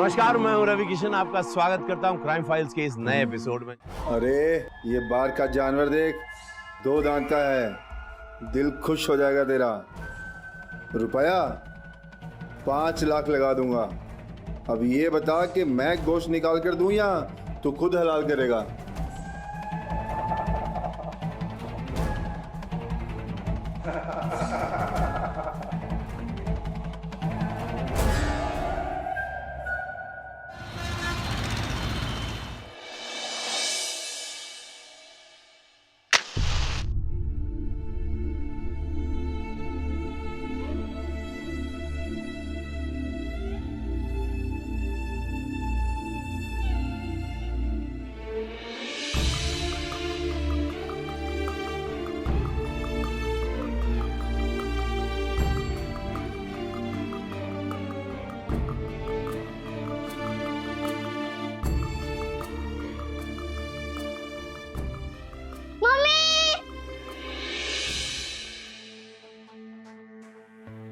नमस्कार, मैं हूं रवि किशन। आपका स्वागत करता हूं क्राइम फाइल्स के इस नए एपिसोड में। अरे ये बाहर का जानवर देख, 2 दांत का है, दिल खुश हो जाएगा तेरा। रुपया 5 लाख लगा दूंगा। अब ये बता कि मैं गोश्त निकाल कर दूं या तू खुद हलाल करेगा?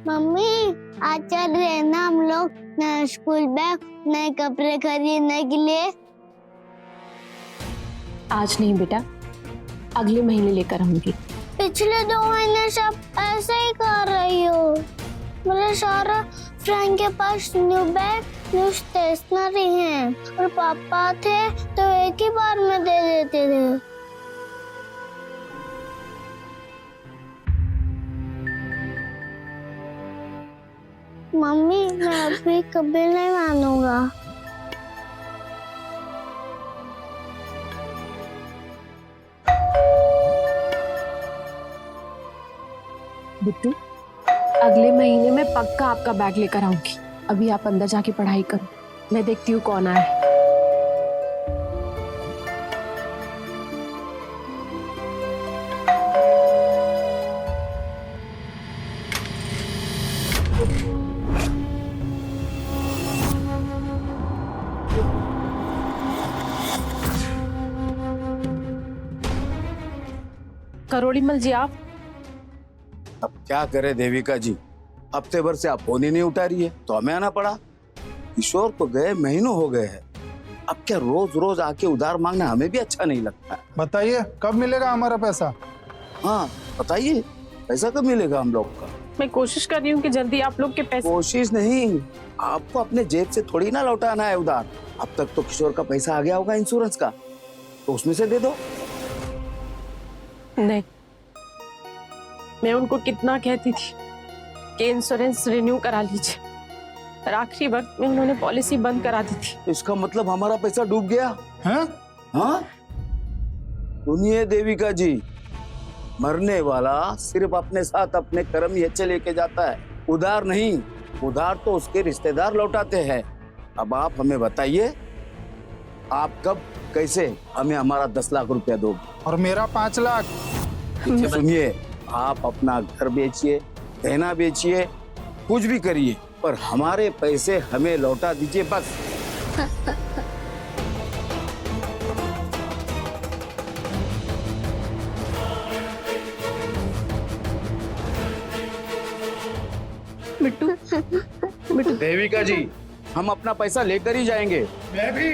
मम्मी, आज चल रहे हैं ना हम लोग नया स्कूल बैग, नए कपड़े खरीदने के लिए। आज नहीं बेटा, अगले महीने लेकर आऊंगी। पिछले 2 महीने से आप ऐसे ही कर रही हो। मेरे सारा फ्रेंड के पास न्यू बैग, न्यू स्टेशनरी है और पापा थे तो एक ही बार में दे देते थे। मम्मी, मैं अभी कभी नहीं मानूंगा। बिट्टू, अगले महीने में पक्का आपका बैग लेकर आऊंगी। अभी आप अंदर जाके पढ़ाई करो, मैं देखती हूँ कौन आया है। करोड़ीमल जी, आप अब क्या करे देविका जी, हफ्ते भर से आप फोन ही नहीं उठा रही है तो हमें आना पड़ा। किशोर को गए महीनों हो गए हैं, अब क्या रोज रोज आके उधार मांगना हमें भी अच्छा नहीं लगता। बताइए कब मिलेगा हमारा पैसा? हाँ बताइए, पैसा कब मिलेगा हम लोग का? मैं कोशिश कर रही हूँ कि जल्दी आप लोग के पैसे। कोशिश नहीं, आपको अपने जेब से थोड़ी ना लौटाना है उधार। अब तक तो किशोर का पैसा आ गया होगा इंश्योरेंस का, तो उसमें से दे दो। नहीं, मैं उनको कितना कहती थी कि इंश्योरेंस रिन्यू करा लीजिए, पर आखिरी वक्त में उन्होंने पॉलिसी बंद करा दी थी। इसका मतलब हमारा पैसा डूब गया हैं? हाँ? सुनिए देविका जी, मरने वाला सिर्फ अपने साथ अपने कर्म ही अच्छे लेके जाता है, उधार नहीं। उधार तो उसके रिश्तेदार लौटाते हैं। अब आप हमें बताइए, आप कब कैसे हमें हमारा 10 लाख रुपया दोगे? और मेरा 5 लाख? सुनिए, आप अपना घर बेचिए, गहना बेचिए, कुछ भी करिए, पर हमारे पैसे हमें लौटा दीजिए बस। बिट्टू, बिट्टू, देविका जी, हम अपना पैसा लेकर ही जाएंगे। मैं भी।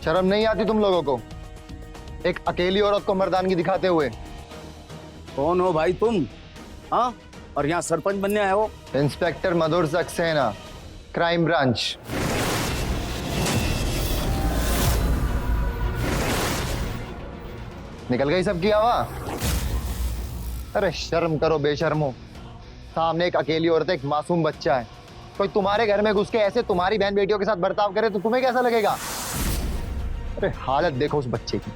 शर्म नहीं आती तुम लोगों को, एक अकेली औरत को मर्दानगी दिखाते हुए? कौन हो भाई तुम? हाँ, और यहाँ सरपंच बनने आए हो? इंस्पेक्टर मधुर सक्सेना, क्राइम ब्रांच। निकल गई सबकी हवा? अरे शर्म करो बेशर्मो, सामने एक अकेली औरत, एक मासूम बच्चा है। कोई तुम्हारे घर में घुस के ऐसे तुम्हारी बहन बेटियों के साथ बर्ताव करे तो तुम्हें कैसा लगेगा? अरे हालत देखो उस बच्चे की।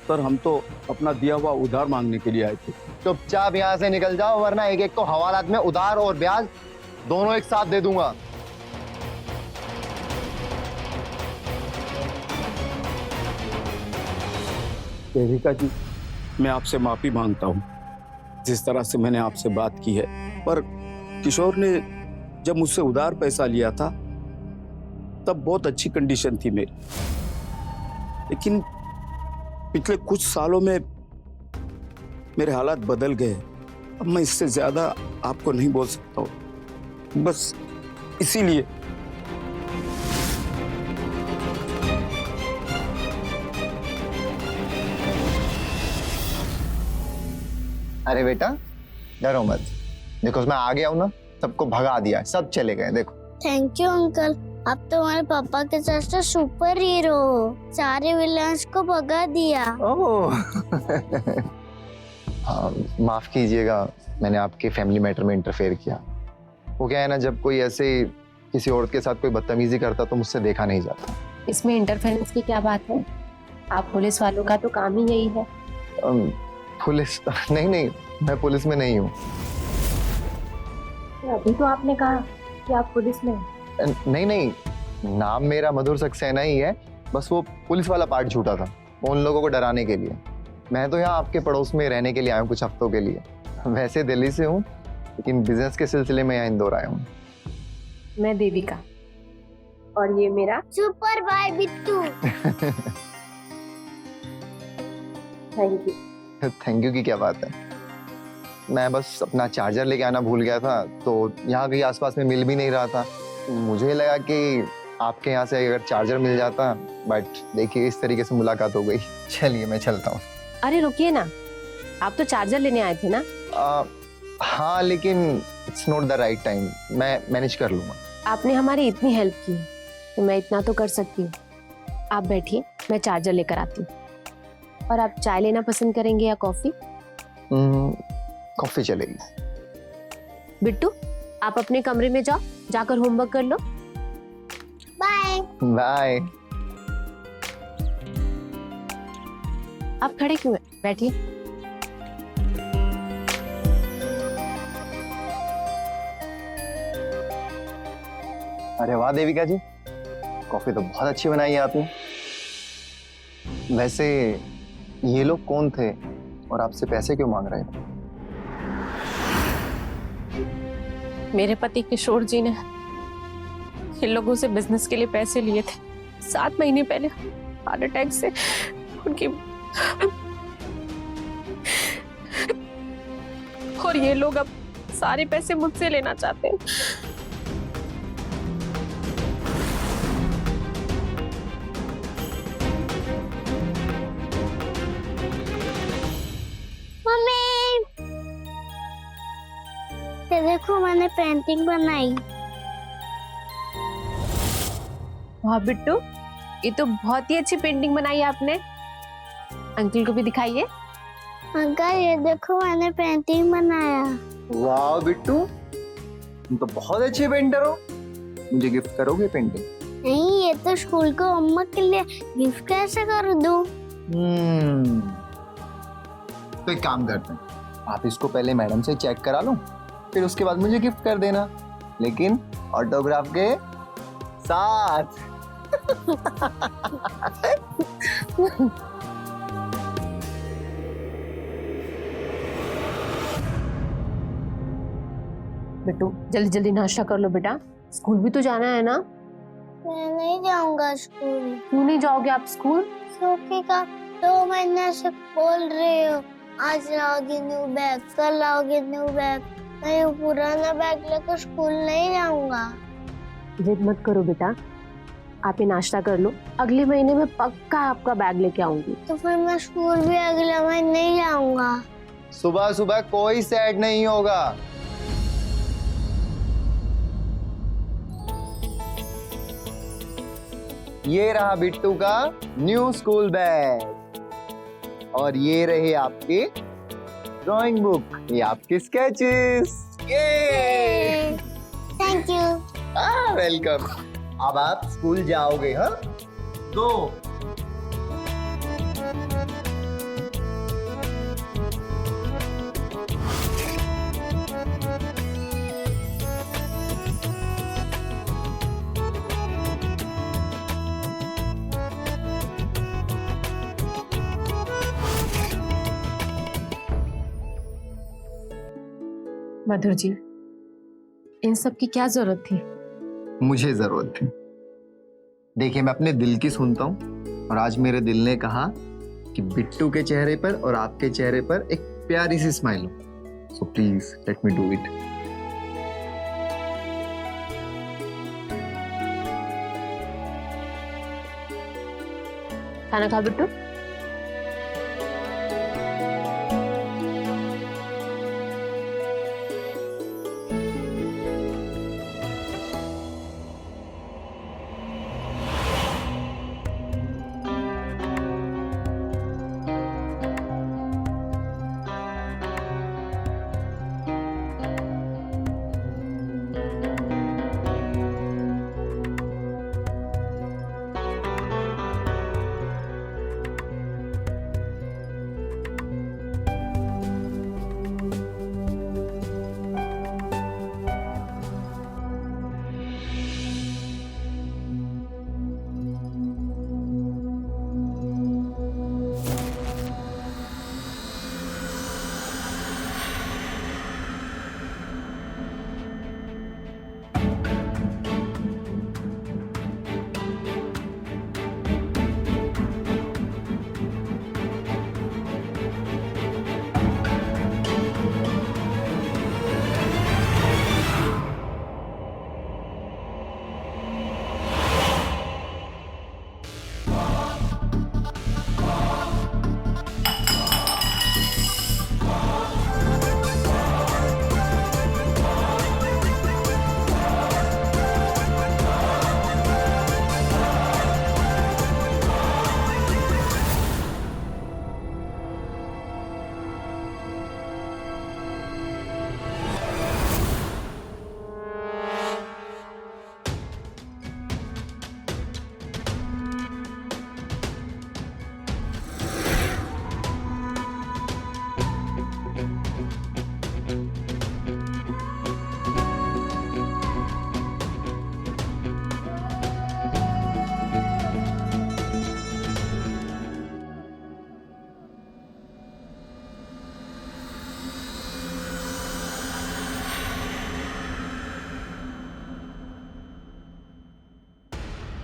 सर हम तो अपना दिया हुआ उधार मांगने के लिए आए थे। चुपचाप यहाँ से निकल जाओ, वरना एक एक को हवालात में उधार और ब्याज दोनों एक साथ दे दूंगा। देविका जी, मैं आपसे माफी मांगता हूँ जिस तरह से मैंने आपसे बात की है, पर किशोर ने जब मुझसे उधार पैसा लिया था तब बहुत अच्छी कंडीशन थी मेरी, लेकिन पिछले कुछ सालों में मेरे हालात बदल गए। अब मैं इससे ज्यादा आपको नहीं बोल सकता हूँ, बस इसीलिए। अरे बेटा डरो मत, देखो मैं आ गया हूँ ना, सबको भगा दिया, सब चले गए। देखो थैंक यू अंकल, आप तो हमारे पापा के साथ सुपर हीरो हो, सारे विलन्स को भगा दिया। ओह हाँ, माफ कीजिएगा, मैंने आपके फैमिली मैटर में इंटरफेयर किया। वो क्या है ना, जब कोई ऐसे किसी औरत के साथ कोई बदतमीजी करता तो मुझसे देखा नहीं जाता। इसमें इंटरफेरेंस की क्या बात है? आप पुलिस वालों का तो काम ही यही है। पुलिस नहीं, मैं पुलिस में नहीं हूँ। अभी तो आपने कहा कि आप पुलिस में हैं। नहीं, नाम मेरा मधुर सक्सेना ही है, बस वो पुलिस वाला पार्ट झूठा था, उन लोगों को डराने के लिए। मैं तो यहाँ आपके पड़ोस में रहने के लिए आया हूँ कुछ हफ्तों के लिए। वैसे दिल्ली से हूँ, लेकिन बिजनेस के सिलसिले में यहाँ इंदौर आया हूँ। मैं देविका, और ये मेरा सुपर भाई Bittu. Thank you. Thank you की क्या बात है, मैं बस अपना चार्जर लेके आना भूल गया था, तो यहाँ कहीं आसपास में मिल भी नहीं रहा था। मुझे लगा कि आपके यहाँ से अगर चार्जर मिल जाता, बट देखिए इस तरीके से मुलाकात हो गई। चलिए मैं चलता हूँ। अरे रुकिए ना, आप तो चार्जर लेने आए थे ना? हाँ, लेकिन it's not the right time, मैं मैनेज कर लूँगा। आपने हमारी इतनी हेल्प की तो मैं इतना तो कर सकती हूँ। आप बैठिए, मैं चार्जर लेकर आती हूँ। और आप चाय लेना पसंद करेंगे या कॉफी? कॉफी चलेगी। बिट्टू, आप अपने कमरे में जाओ, जाकर होमवर्क कर लो। Bye bye. आप खड़े क्यों हैं? बैठिए। अरे वाह देविका जी, कॉफी तो बहुत अच्छी बनाई है आपने। वैसे ये लोग कौन थे और आपसे पैसे क्यों मांग रहे थे? मेरे पति किशोर जी ने इन लोगों से बिजनेस के लिए पैसे लिए थे। 7 महीने पहले हार्ट अटैक से उनकी, और ये लोग अब सारे पैसे मुझसे लेना चाहते हैं। मम्मी, ये देखो मैंने पेंटिंग बनाई। वाह बिट्टू, ये तो बहुत ही अच्छी पेंटिंग बनाई है आपने। अंकल को भी दिखाइए। अंकल ये देखो मैंने पेंटिंग बनाया। वाह बिट्टू, तुम तो बहुत अच्छे पेंटर हो। मुझे गिफ्ट करोगे पेंटिंग? नहीं, ये तो स्कूल को होमवर्क के लिए गिफ्ट कैसे कर दूं? तो एक काम करते हैं, आप इसको पहले मैडम से चेक करा लो, फिर उसके बाद मुझे गिफ्ट कर देना, लेकिन ऑटोग्राफ के साथ। बिट्टू जल्दी जल्दी नाश्ता कर लो बेटा, स्कूल भी तो जाना है ना। मैं नहीं जाऊंगा स्कूल। क्यों नहीं जाओगे आप स्कूल? क्योंकि का 2 महीने से बोल रहे हो आज लाओगे न्यू बैग, कल लाओगे न्यू बैग। मैं ये पुराना बैग लेकर स्कूल नहीं जाऊंगा। जिद मत करो बेटा, आप ये नाश्ता कर लो, अगले महीने में पक्का आपका बैग लेके आऊंगी। तो फिर मैं स्कूल भी अगले महीने नहीं जाऊंगा। सुबह सुबह कोई सैड नहीं होगा। ये रहा बिट्टू का न्यू स्कूल बैग, और ये रहे आपके ड्राइंग बुक, ये आपके स्केचेस। ये थैंक यू। वेलकम। अब आप स्कूल जाओगे? हाँ, गो। मधुर जी, इन सब की क्या जरूरत थी? मुझे जरूरत थी। देखिए, मैं अपने दिल की सुनता हूँ और आज मेरे दिल ने कहा कि बिट्टू के चेहरे पर और आपके चेहरे पर एक प्यारी सी स्माइल हो। So please let me do it. खाना खा बिट्टू।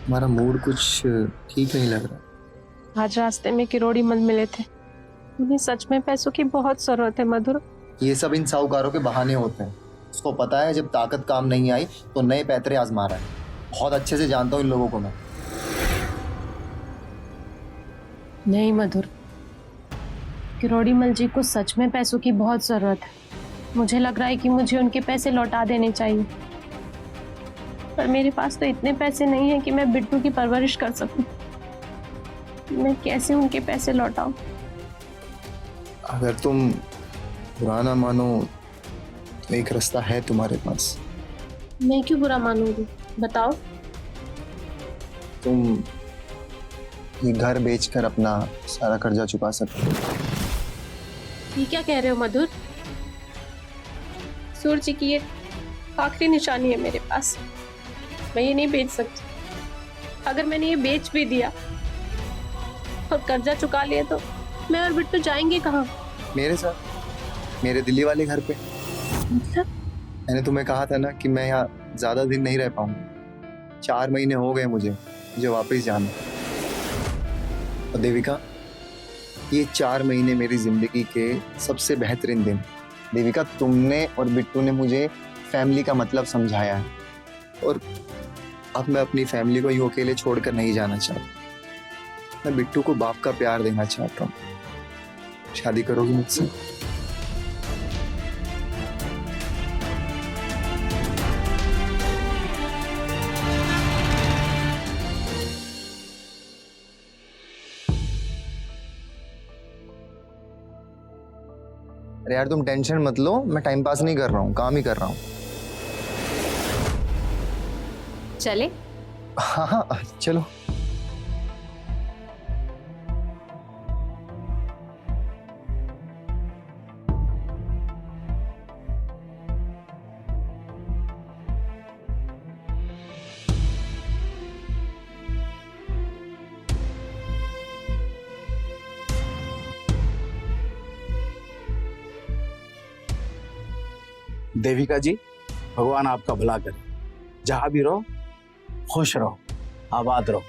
हमारा मूड कुछ ठीक नहीं लग रहा। आज रास्ते में किरोड़ी मल मिले थे। उन्हें सच में पैसों की बहुत जरूरत है मधुर। ये सब इन साहूकारों के बहाने होते हैं। उसको पता है जब ताकत काम नहीं आई तो नए पैतरे आजमा रहा है। बहुत अच्छे से जानता हूँ इन लोगों को मैं। नहीं मधुर, किरोड़ी मल जी को सच में पैसों की बहुत जरूरत है। मुझे लग रहा है कि मुझे उनके पैसे लौटा देने चाहिए, पर मेरे पास तो इतने पैसे नहीं है कि मैं बिट्टू की परवरिश कर सकूं। मैं कैसे उनके पैसे लौटाऊं? अगर तुम बुरा ना मानो तो एक रास्ता है तुम्हारे पास। मैं क्यों बुरा मानूंगी, बताओ। तुम ये घर बेचकर अपना सारा कर्जा चुका सकते हो। ये क्या कह रहे हो मधुर? सूर्य जी की ये आखिरी निशानी है मेरे पास। मैं ये नहीं बेच सकती। अगर मैंने ये बेच भी दिया और कर्जा चुका लिया तो मैं और बिट्टू जाएंगे कहाँ? मेरे साथ, मेरे दिल्ली वाले घर पे। मतलब? मैंने तुम्हें कहा था ना कि मैं यहाँ ज्यादा दिन नहीं रह पाऊंगा। 4 महीने हो गए मुझे वापस जाना। और देविका, ये 4 महीने मेरी जिंदगी के सबसे बेहतरीन दिन। देविका, तुमने और बिट्टू ने मुझे फैमिली का मतलब समझाया है और अब मैं अपनी फैमिली को यूं अकेले छोड़कर नहीं जाना चाहता। मैं बिट्टू को बाप का प्यार देना चाहता हूँ। शादी करोगी मुझसे? अरे यार, तुम टेंशन मत लो। मैं टाइम पास नहीं कर रहा हूँ, काम ही कर रहा हूँ। चले? हाँ हाँ, चलो। देविका जी, भगवान आपका भला करे। जहां भी रहो खुश रहो, आबाद रहो।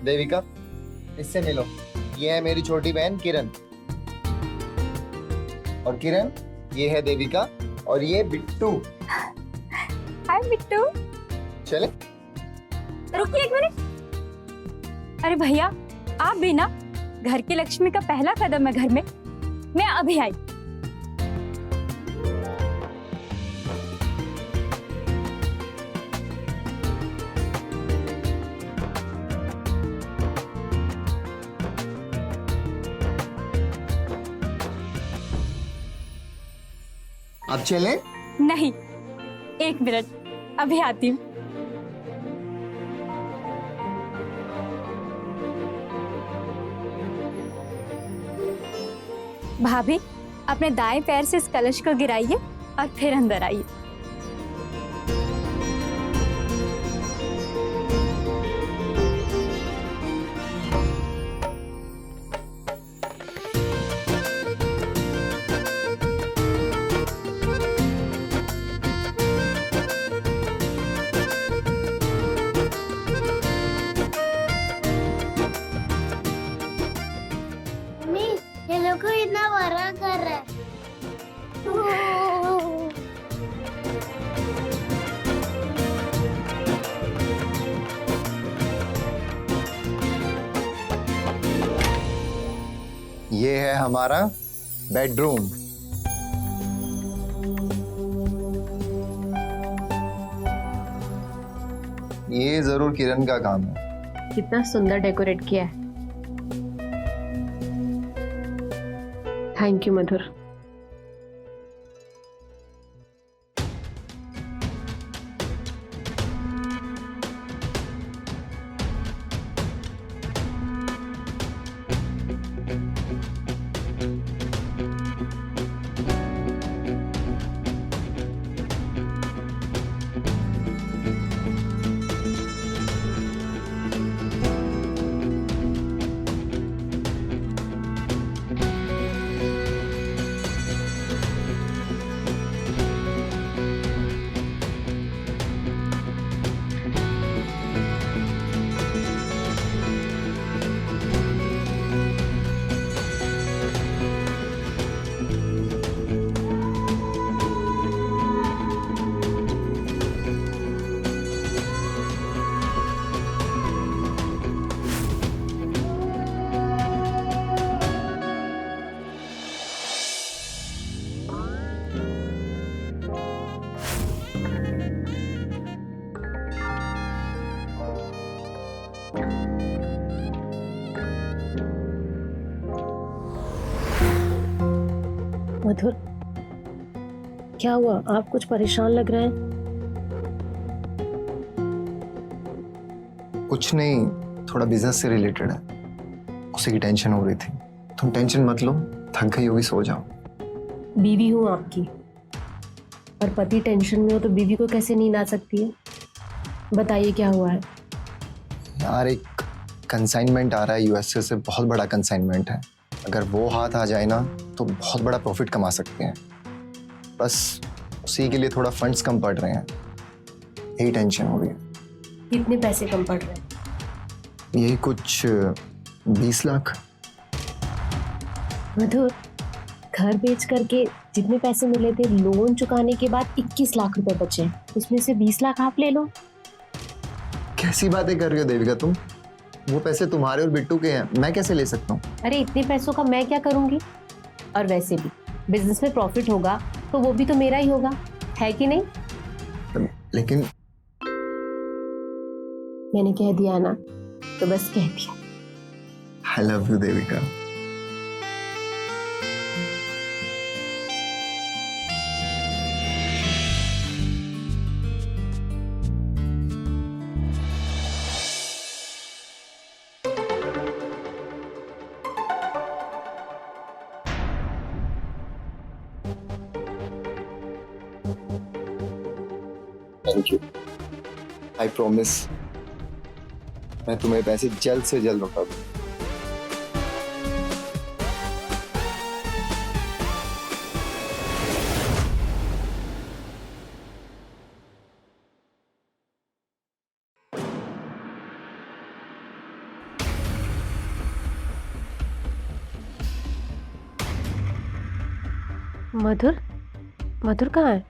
देविका, इससे मिलो। ये है मेरी छोटी बहन किरण। और किरण, ये है देविका और ये बिट्टू। हाय बिट्टू। चले? रुकिए एक मिनट। अरे भैया, आप भी ना, घर की लक्ष्मी का पहला कदम है घर में। मैं अभी आई। अब चले? नहीं, एक मिनट, अभी आती हूँ। भाभी, अपने दाएं पैर से इस कलश को गिराइए और फिर अंदर आइए। ये लोग को इतना बड़ा कर रहा है। ये है हमारा बेडरूम। ये जरूर किरण का काम है। कितना सुंदर डेकोरेट किया है। थैंक यू मधुर। मधुर, क्या हुआ? आप कुछ परेशान लग रहे हैं। कुछ नहीं, थोड़ा बिजनेस से रिलेटेड है, उसी की टेंशन हो रही थी। तुम टेंशन मत लो, थक गई होगी, सो जाओ। बीवी हूँ आपकी, और पति टेंशन में हो तो बीवी को कैसे नींद आ सकती है? बताइए क्या हुआ है। यार एक कंसाइनमेंट आ रहा है यूएसए से, बहुत बड़ा कंसाइनमेंट है। अगर वो हाथ आ जाए ना तो बहुत बड़ा प्रॉफिट कमा सकते हैं। बस उसी के लिए थोड़ा फंड्स कम पड़ रहे हैं, यही टेंशन हो रही है। कितने पैसे कम पड़ रहे हैं? यही कुछ 20 लाख। मधुर, घर बेच करके जितने पैसे मिले थे लोन चुकाने के बाद 21 लाख रुपए बचे, उसमें से 20 लाख आप ले लो। कैसी बातें कर रही हो देविका तुम? वो पैसे तुम्हारे और बिट्टू के हैं, मैं कैसे ले सकता हूँ? अरे इतने पैसों का मैं क्या करूंगी? और वैसे भी बिजनेस में प्रॉफिट होगा तो वो भी तो मेरा ही होगा, है कि नहीं? लेकिन मैंने कह दिया ना, तो बस कह दिया। I love you Devika. Thank you. I promise मैं तुम्हें पैसे जल्द से जल्द लौटा दूँ। मधुर, मधुर कहाँ है?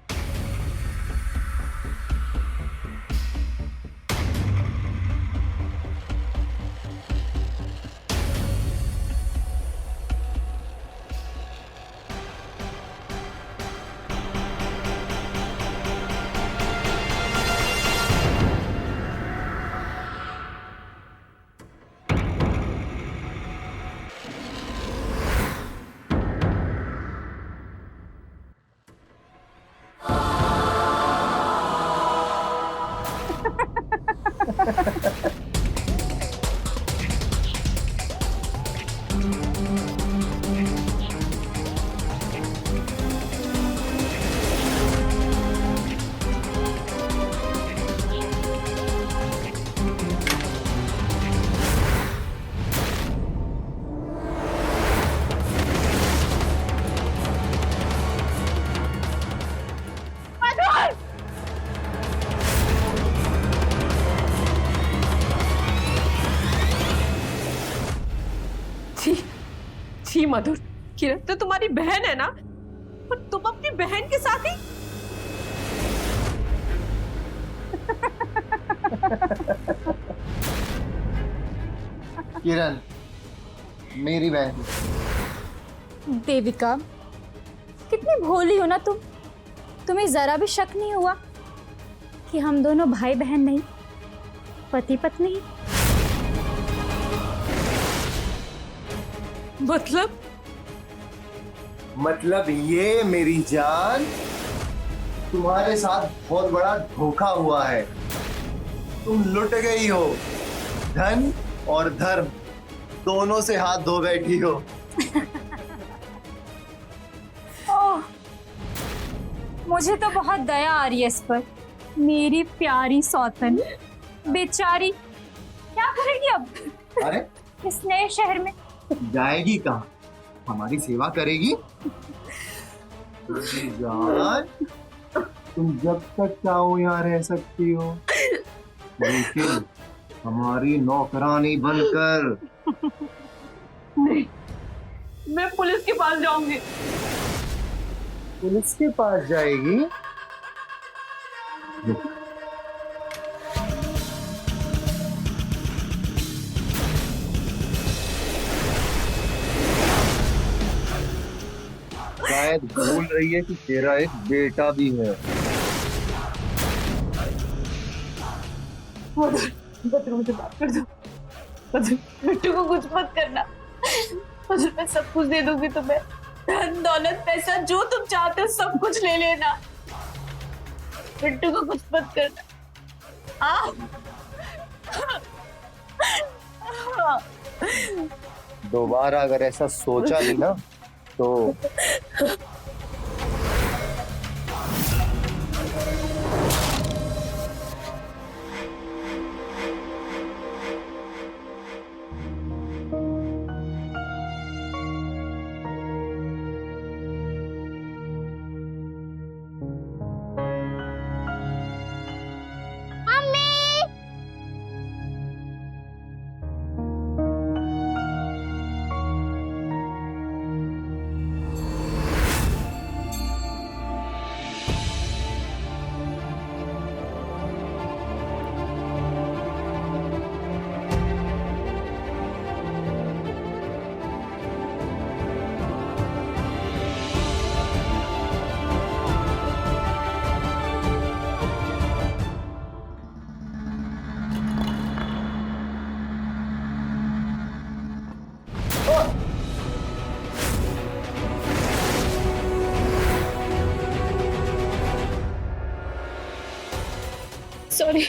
छी मधुर, किरण तो तुम्हारी बहन है ना, और तुम अपनी बहन के साथ ही। किरण मेरी बहन। देविका, कितनी भोली हो ना तुम। तुम्हें जरा भी शक नहीं हुआ कि हम दोनों भाई बहन नहीं, पति पत्नी हैं? मतलब ये मेरी जान, तुम्हारे साथ बहुत बड़ा धोखा हुआ है। तुम लुट गई हो, धन और धर्म दोनों से हाथ धो बैठी हो। ओह, मुझे तो बहुत दया आ रही है इस पर। मेरी प्यारी सौतन बेचारी क्या करेगी अब अरे इस नए शहर में? जाएगी कहाँ? हमारी सेवा करेगी। जान, तुम जब तक चाहो यहाँ रह सकती हो, लेकिन हमारी नौकरानी बनकर। नहीं, मैं पुलिस के पास जाऊंगी। पुलिस के पास जाएगी? शायद भूल रही है कि तेरा एक बेटा भी है। मधुर, मुझे बात कर दो। मधुर, बिट्टू को कुछ मत करना। मधुर, मैं सब कुछ दे दूंगी तुम्हें, धन दौलत पैसा जो तुम चाहते हो सब कुछ ले लेना। बिट्टू को कुछ मत करना। दोबारा अगर ऐसा सोचा भी ना तो सॉरी।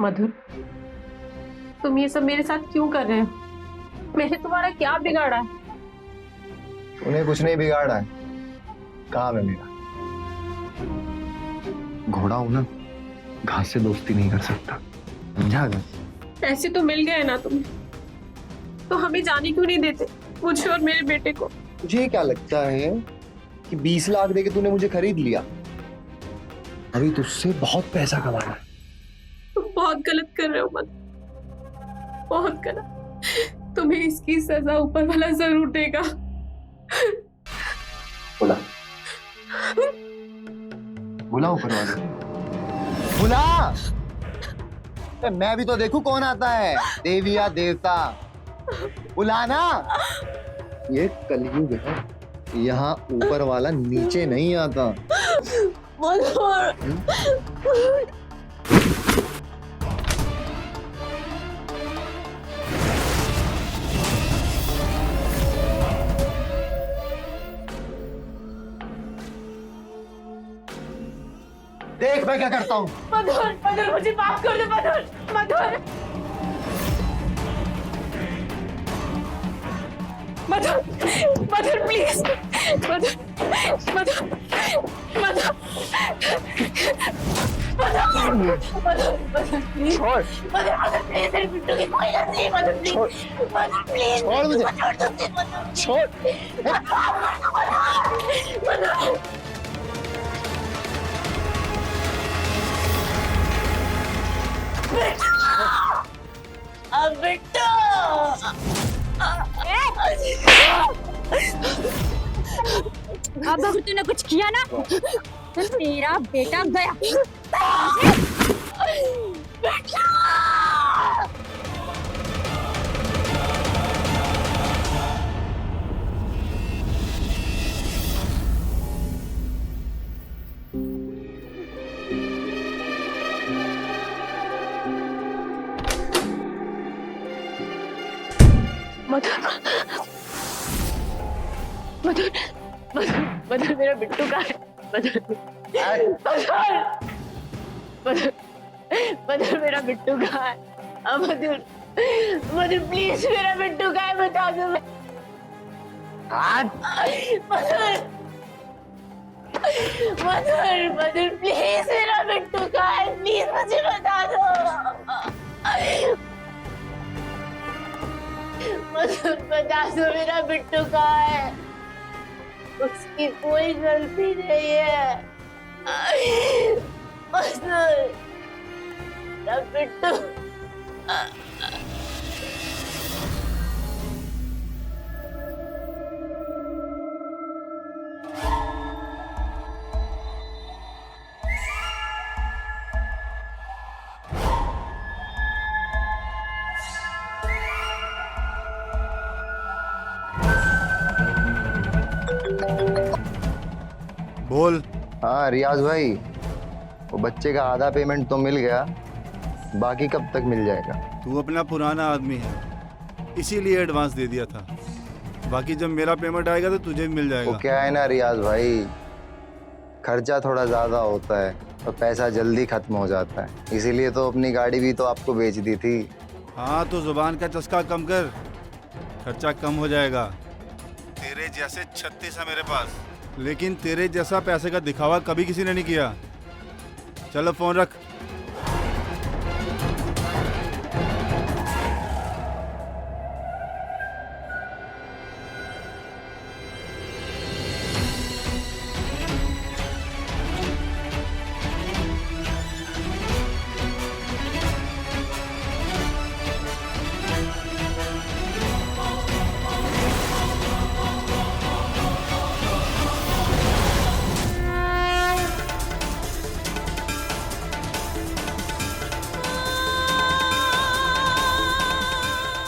मधुर, तुम ये सब मेरे साथ क्यों कर रहे हो? मैंने तुम्हारा क्या बिगाड़ा है? उन्हें कुछ नहीं बिगाड़ा है, काम है मेरा। घोड़ा हूं ना, घास से दोस्ती नहीं कर सकता, समझा? पैसे तो मिल गए ना तुम्हें, तो हमें जाने क्यों नहीं देते, मुझे और मेरे बेटे को? तुझे क्या लगता है कि 20 लाख देके तूने मुझे खरीद लिया? अभी तुझसे बहुत पैसा कमाना है। तुम बहुत गलत कर रहे हो मधुर, बहुत गलत। तुम्हें इसकी सजा ऊपर वाला जरूर देगा। बुला बुला ऊपर वाले, बुला। मैं भी तो देखूं कौन आता है, देवी या देवता। बुलाना। ये कलयुग है, यहाँ ऊपर वाला नीचे नहीं आता। देख मैं क्या करता हूँ। मधुर, मधुर मुझे माफ कर दे Madhur, Madhur, Madhur, Madhur please, Madhur, Madhur, Madhur, Madhur, Madhur please, Madhur, Madhur please, तेरे बिट्टू की कोई गलती नहीं, मधुर प्लीज, मधुर प्लीज, छोड़ मुझे, छोड़, मधुर। अब बिट्टू, अब अगर तूने कुछ किया ना, तेरा बेटा गया। मधुर, मधुर, मधुर, मधुर मेरा बिट्टू का है। मधुर, मधुर, मधुर, मधुर मेरा बिट्टू का है। अब मधुर, मधुर प्लीज मेरा बिट्टू का है, बता दो। मधुर, मधुर, मधुर प्लीज मेरा बिट्टू का है, प्लीज मुझे बता दो। मधुर बता दो मेरा बिट्टू कहाँ है, उसकी कोई गलती नहीं है। मधुर, मेरा बिट्टू। बोल। हाँ रियाज भाई, वो बच्चे का आधा पेमेंट तो मिल गया, बाकी कब तक मिल जाएगा? तू अपना पुराना आदमी है, इसीलिए एडवांस दे दिया था। बाकी जब मेरा पेमेंट आएगा तो तुझे भी मिल वो जाएगा। क्या है ना रियाज भाई, खर्चा थोड़ा ज्यादा होता है और पैसा जल्दी खत्म हो जाता है, इसीलिए तो अपनी गाड़ी भी तो आपको बेच दी थी। हाँ तो जुबान का चस्का कम कर, खर्चा कम हो जाएगा। तेरे जैसे 36 है मेरे पास, लेकिन तेरे जैसा पैसे का दिखावा कभी किसी ने नहीं किया। चलो फोन रख।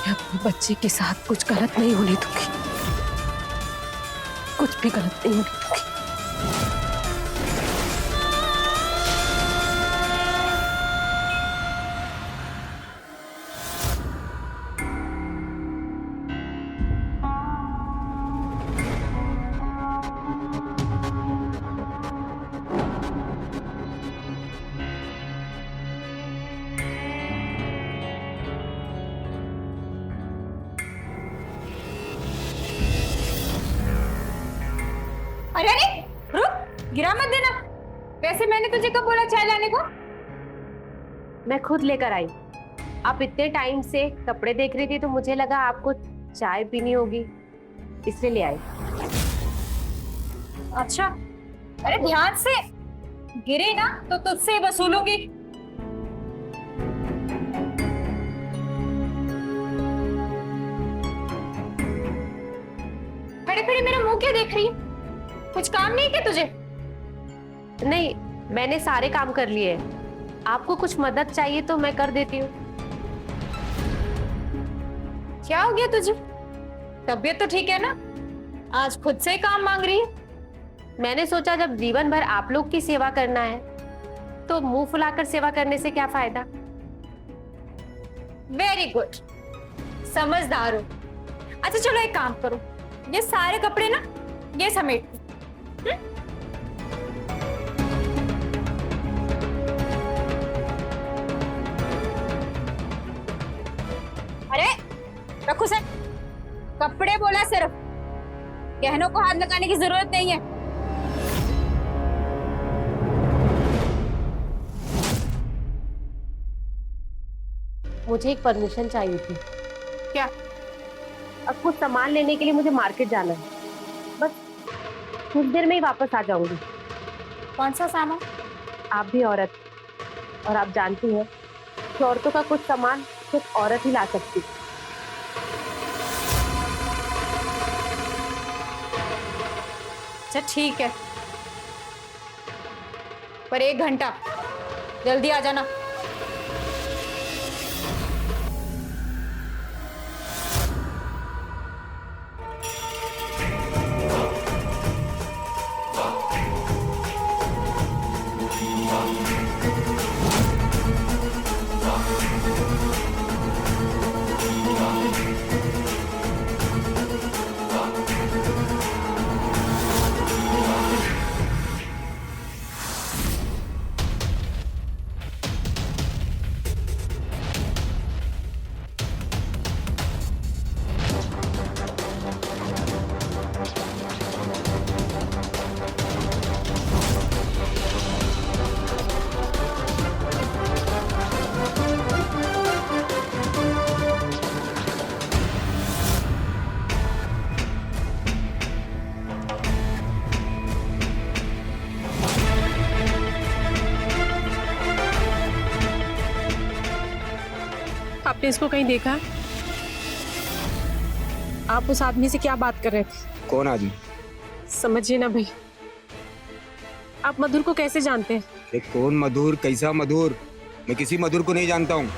अपने बच्चे के साथ कुछ गलत नहीं होने दूंगी, कुछ भी गलत नहीं होने दूंगी। अरे अरे रुक, गिरा मत देना। वैसे मैंने तुझे कब बोला चाय लाने को? मैं खुद लेकर आई। आप इतने टाइम से कपड़े देख रही थी तो मुझे लगा आपको चाय पीनी होगी, इसलिए ले आई। अच्छा, अरे ध्यान से गिरे ना तो तुझसे ही वसूलूंगी। खड़े खड़े मेरा मुंह क्या देख रही है? कुछ काम नहीं क्या तुझे? नहीं, मैंने सारे काम कर लिए। आपको कुछ मदद चाहिए तो मैं कर देती हूँ। क्या हो गया तुझे? तबीयत तो ठीक है ना? आज खुद से ही काम मांग रही है। मैंने सोचा जब जीवन भर आप लोग की सेवा करना है तो मुंह फुलाकर सेवा करने से क्या फायदा। वेरी गुड, समझदार हो। अच्छा चलो एक काम करो, ये सारे कपड़े ना ये समेट दो। अरे रखो सर, कपड़े बोला सिर्फ, गहनों को हाथ लगाने की जरूरत नहीं है। मुझे एक परमिशन चाहिए थी। क्या? अब कुछ सामान लेने के लिए मुझे मार्केट जाना है, बस कुछ देर में ही वापस आ जाऊंगी। कौन सा सामान? आप भी औरत और आप जानती हैं कि औरतों का कुछ सामान सिर्फ औरत ही ला सकती है। अच्छा ठीक है, पर 1 घंटा जल्दी आ जाना। आपने इसको कहीं देखा? आप उस आदमी से क्या बात कर रहे थे? कौन आदमी? समझिए ना भाई, आप मधुर को कैसे जानते हैं? कौन मधुर, कैसा मधुर? मैं किसी मधुर को नहीं जानता हूँ।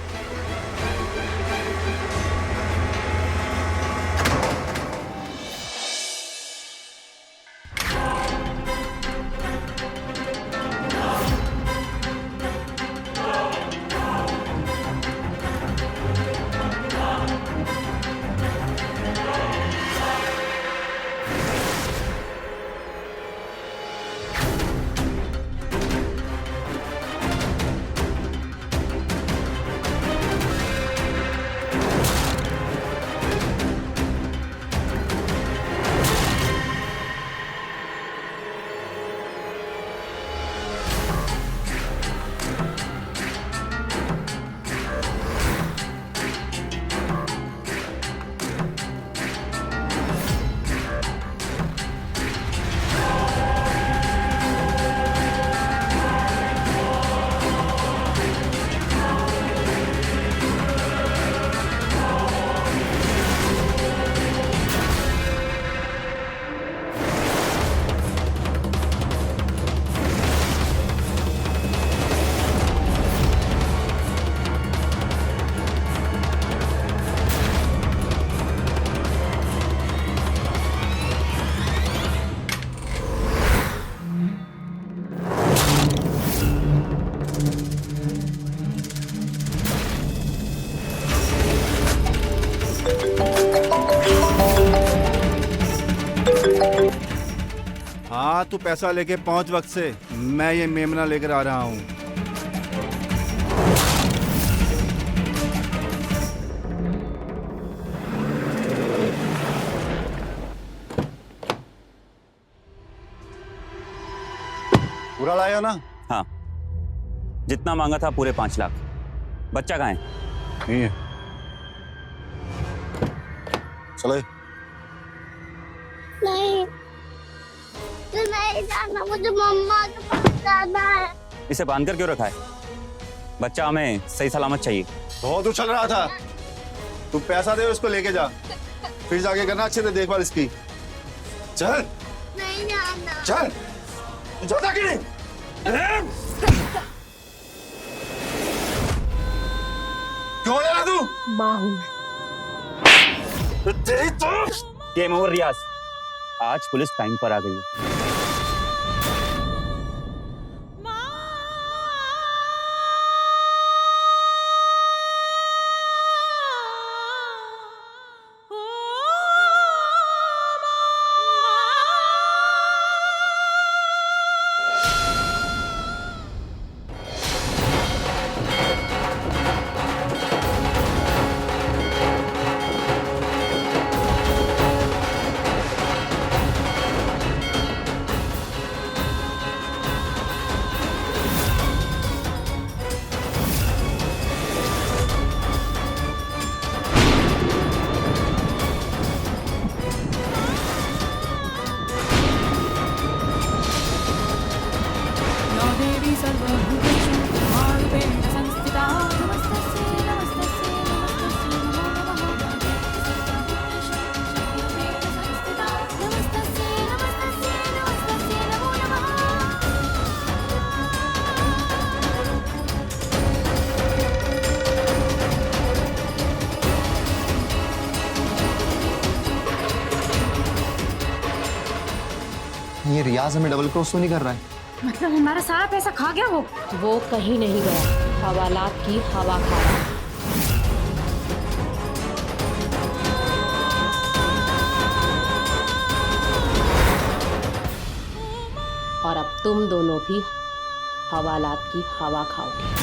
हाँ तू पैसा लेके पहुंच वक्त से, मैं ये मेमना लेकर आ रहा हूँ। पूरा लाया ना? हाँ, जितना मांगा था पूरे 5 लाख। बच्चा कहाँ है? नहीं है। चलो। नहीं नहीं जाना, मुझे मम्मा के पास जाना है। इसे बांध कर क्यों रखा है? बच्चा हमें सही सलामत चाहिए। बहुत उछल रहा था, तू पैसा दे उसको लेके जा, फिर जाके करना अच्छे से देखभाल इसकी। चल नहीं जाना। चल, तू जाता कि नहीं? क्यों लेना तू? माँ हूँ। तेरी तो गेम ओवर रियाज, आज पुलिस टाइम पर आ गई है। ये रियाज हमें डबल क्रॉस तो नहीं कर रहा है? मतलब हमारा सारा पैसा खा गया वो कहीं नहीं गया, हवालात की हवा खा रहा है। और अब तुम दोनों भी हवालात की हवा खाओगे।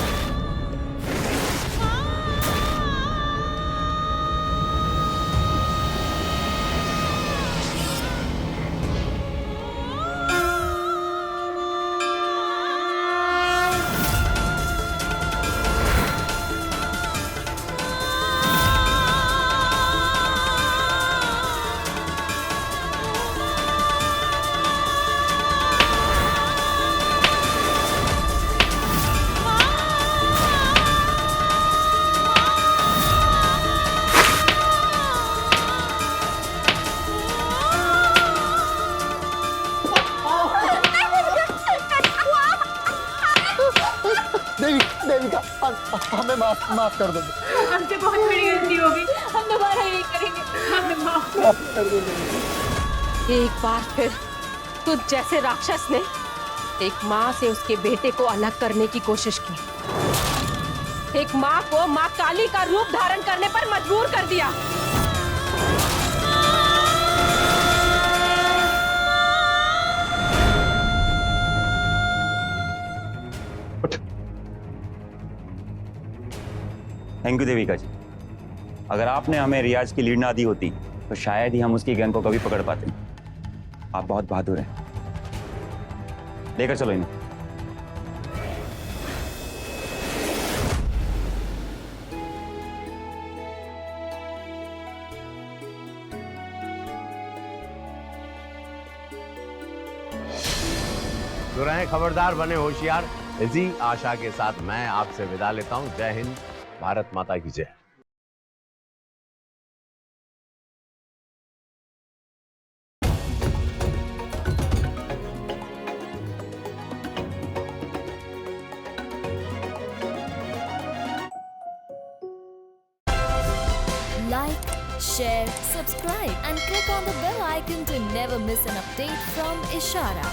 देविका, हमें माफ कर दो। हमसे बहुत बड़ी गलती हो गई, हम दोबारा नहीं करेंगे, हमें माफ कर दो। एक बार फिर तुझ जैसे राक्षस ने एक माँ से उसके बेटे को अलग करने की कोशिश की। एक माँ को माँ काली का रूप धारण करने पर मजबूर कर दिया। थैंक यू देविका जी। अगर आपने हमें रियाज की लीड ना दी होती तो शायद ही हम उसकी गैंग को कभी पकड़ पाते। आप बहुत बहादुर हैं। लेकर चलो इन्हें। तो रहें खबरदार, बने होशियार। इसी आशा के साथ मैं आपसे विदा लेता हूं। जय हिंद, भारत माता की जय। Like, share, subscribe and click on the bell icon to never miss an update from Ishara.